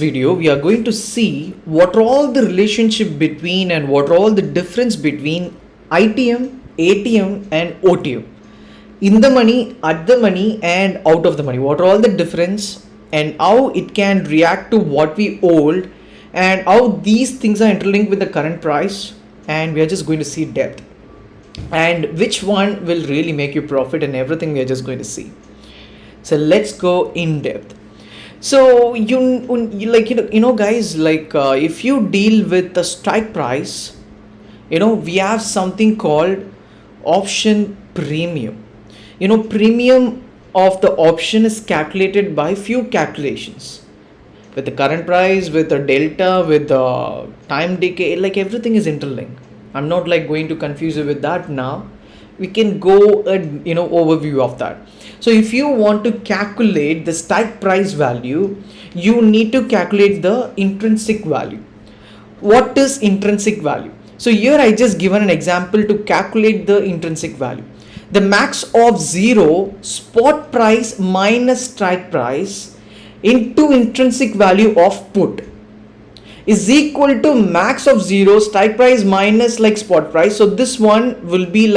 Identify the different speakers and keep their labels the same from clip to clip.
Speaker 1: video, we are going to see what are all the relationship between and what are all the difference between ITM, ATM and OTM. In the money, at the money and out of the money. What are all the difference and how it can react to what we hold and how these things are interlinked with the current price, and we are just going to see depth and which one will really make you profit and everything we are just going to see. So let's go in depth. So guys, if you deal with the strike price, we have something called option premium. Premium of the option is calculated by few calculations with the current price, with the delta, with the time decay, like everything is interlinked. I'm not going to confuse you with that now. We can go overview of that. So if you want to calculate the strike price value, you need to calculate the intrinsic value. What is intrinsic value? So here I just given an example to calculate the intrinsic value. The max of 0 spot price minus strike price into intrinsic value of put is equal to max of 0 strike price minus spot price. So this one will be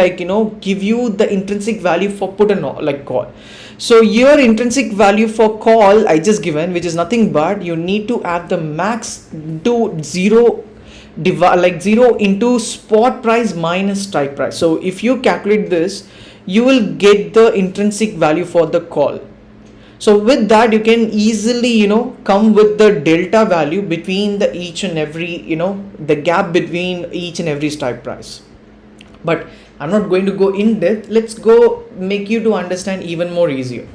Speaker 1: give you the intrinsic value for put and call. So your intrinsic value for call I just given, which is nothing but you need to add the max to 0 0 into spot price minus strike price. So if you calculate this, you will get the intrinsic value for the call. So with that you can easily come with the delta value between the each and every the gap between each and every strike price. But I'm not going to go in depth. Let's go make you to understand even more easier.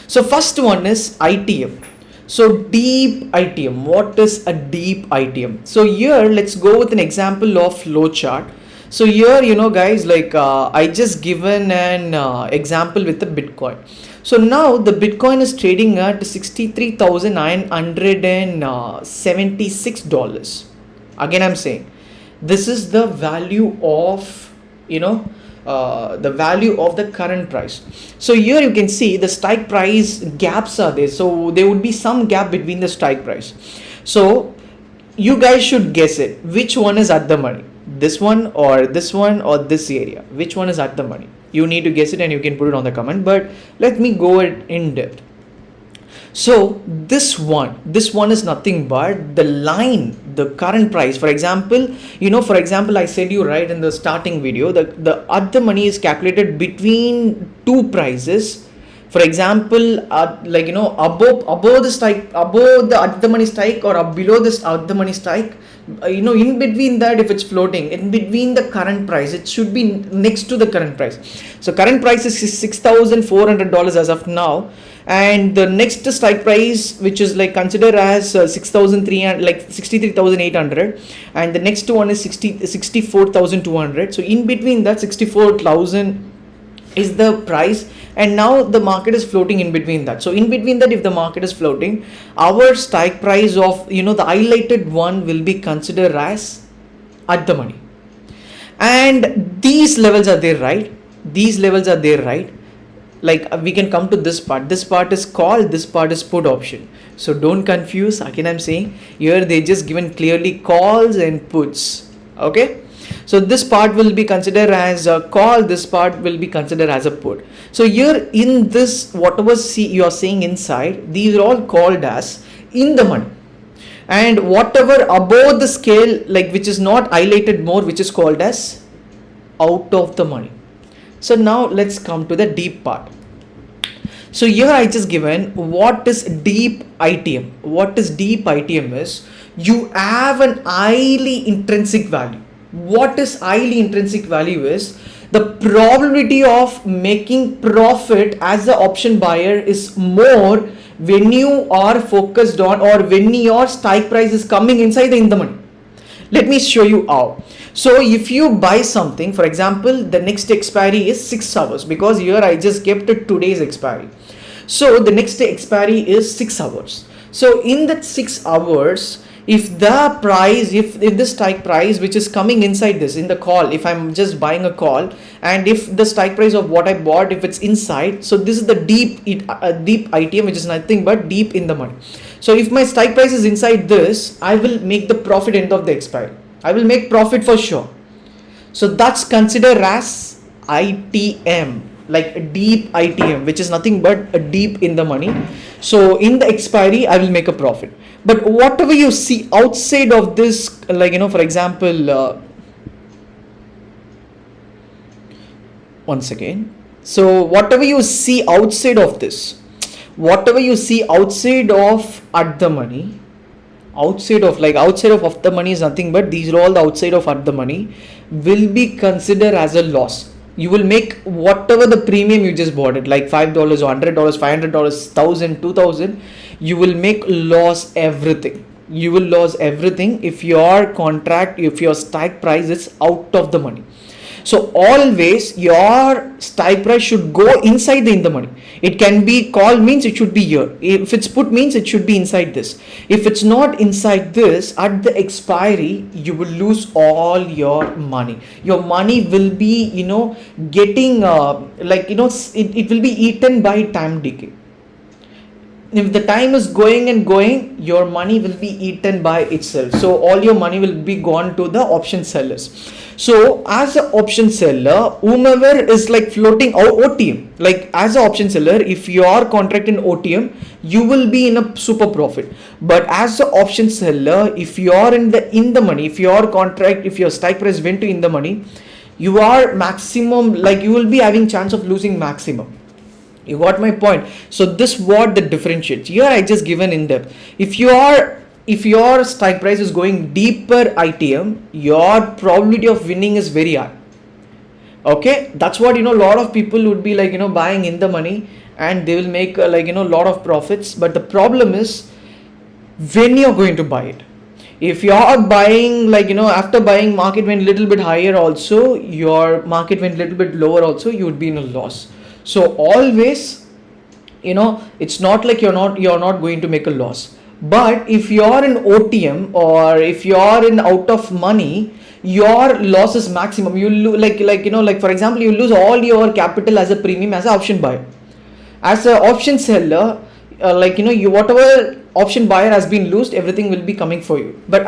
Speaker 1: So first one is ITM. So deep ITM. What is a deep ITM? So here let's go with an example of flow chart. So here guys, I just given an example with the Bitcoin. So now the Bitcoin is trading at $63,976. Again I'm saying this is the value of the value of the current price. So here you can see the strike price gaps are there. So there would be some gap between the strike price. So you guys should guess it. Which one is at the money? This one or this area? Which one is at the money? You need to guess it and you can put it on the comment, but let me go in depth. So this one is nothing but the line, the current price. For example, I said you right in the starting video, the at the money is calculated between two prices. For example, above the strike, above the at the money strike or below this at the money strike, in between that, if it's floating, in between the current price, it should be next to the current price. So current price is $6,400 as of now, and the next strike price, which is considered as 63,800, and the next one is 64,200. So in between that 64,000 is the price, and now the market is floating in between that. So in between that, if the market is floating, our strike price of the highlighted one will be considered as at the money, and these levels are there, right? We can come to this part. This part is call, this part is put option. So don't confuse. Again I'm saying here they just given clearly calls and puts. Okay, so this part will be considered as a call, this part will be considered as a put. So here in this, whatever you are seeing inside, these are all called as in the money, and whatever above the scale, which is not highlighted more, which is called as out of the money. So now let's come to the deep part. So here I just given what is deep ITM. What is deep ITM is you have an highly intrinsic value. What is highly intrinsic value is the probability of making profit as the option buyer is more when you are focused on, or when your strike price is coming inside in the money. Let me show you how. So if you buy something, for example, the next expiry is 6 hours, because here I just kept it today's expiry. So the next expiry is 6 hours. So in that 6 hours, If the price, if the strike price which is coming inside this in the call, if I'm just buying a call, and if the strike price of what I bought, if it's inside, so this is the deep ITM, which is nothing but deep in the money. So if my strike price is inside this, I will make the profit end of the expiry. I will make profit for sure. So that's considered as ITM, like a deep ITM, which is nothing but a deep in the money. So in the expiry, I will make a profit. But whatever you see outside of this, like, for example, once again, so whatever you see outside of this, whatever you see outside of at the money, outside of the money is nothing but these are all the outside of at the money will be considered as a loss. You will make whatever the premium you just bought it, like $5 or $100, $500, $1,000, $2,000, you will make loss everything. You will lose everything if your contract, if your strike price is out of the money. So always your strike price should go inside the in the money. It can be call means it should be here. If it's put means it should be inside this. If it's not inside this, at the expiry you will lose all your money. Your money will be getting it will be eaten by time decay. If the time is going and going, your money will be eaten by itself. So all your money will be gone to the option sellers. So as an option seller, whomever is like floating OTM, like as an option seller, if you are contract in OTM, you will be in a super profit. But as an option seller, if you are in the money, if your contract, if your strike price went to in the money, you are maximum, like you will be having chance of losing maximum. You got my point. So this what the differentiates. Here I just given in depth. If your strike price is going deeper ITM, your probability of winning is very high. Okay, that's what a lot of people would be like buying in the money, and they will make lot of profits. But the problem is when you're going to buy it. If you are buying after buying market went little bit higher also, your market went little bit lower also, you would be in a loss. So always, it's not like you're not going to make a loss. But if you're in OTM or if you're in out of money, your loss is maximum. You like for example, you lose all your capital as a premium as an option buyer. As an option seller, you whatever option buyer has been lost, everything will be coming for you. But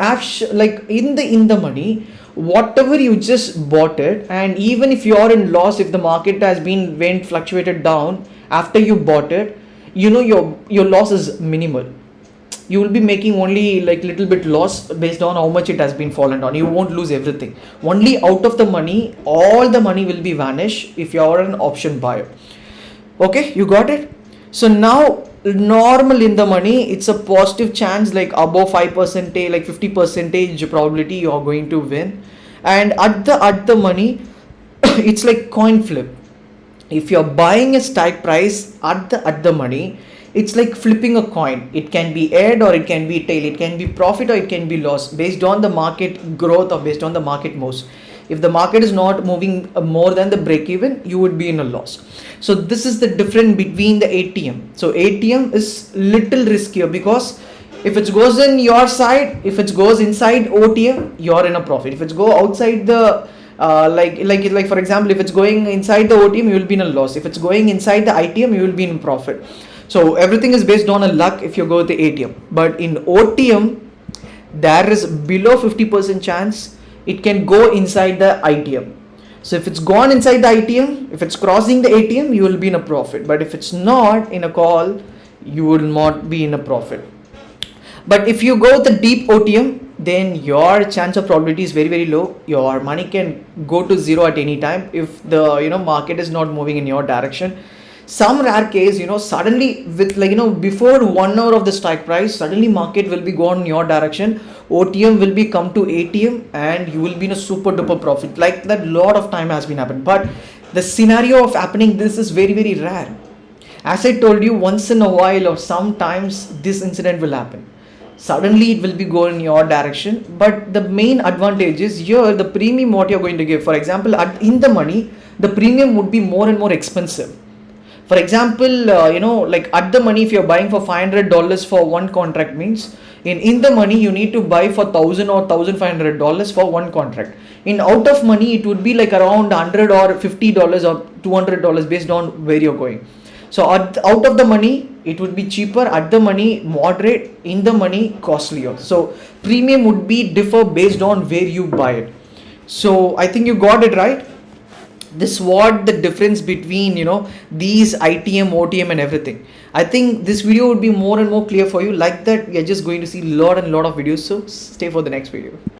Speaker 1: in the money, whatever you just bought it, and even if you are in loss, if the market has been fluctuated down after you bought it, your loss is minimal. You will be making only little bit loss based on how much it has been fallen down. You won't lose everything. Only out of the money, all the money will be vanished if you are an option buyer. Okay, you got it? So now normal in the money, it's a positive chance like above 5%, like 50% probability you are going to win. And at the money, it's like coin flip. If you're buying a strike price at the money, it's like flipping a coin. It can be head or it can be tail. It can be profit or it can be loss based on the market growth or based on the market moves. If the market is not moving more than the break even, you would be in a loss. So this is the difference between the ATM. So ATM is little riskier because if it goes in your side, if it goes inside OTM, you're in a profit. If it's go outside the like for example, if it's going inside the OTM, you will be in a loss. If it's going inside the ITM, you will be in profit. So everything is based on a luck if you go with the ATM. But in OTM, there is below 50% chance it can go inside the ITM. So if it's gone inside the ITM, if it's crossing the ATM, you will be in a profit. But if it's not in a call, you will not be in a profit. But if you go with the deep OTM, then your chance of probability is very, very low. Your money can go to zero at any time if the market is not moving in your direction. Some rare case, suddenly with before 1 hour of the strike price, suddenly market will be gone in your direction. OTM will be come to ATM and you will be in a super duper profit. Like that lot of time has been happened. But the scenario of happening this is very, very rare. As I told you, once in a while or sometimes this incident will happen. Suddenly it will be going in your direction. But the main advantage is here the premium what you're going to give. For example, in the money, the premium would be more and more expensive. For example, like at the money, if you're buying for $500 for one contract means, In the money, you need to buy for $1,000 or $1,500 for one contract. In out of money, it would be like around $100 or $50 or $200 based on where you're going. So out of the money, it would be cheaper. At the money, moderate. In the money, costlier. So premium would be differ based on where you buy it. So I think you got it right. This what the difference between these ITM, OTM and everything. I think this video would be more and more clear for you. Like that, we are just going to see lot and lot of videos. So stay for the next video.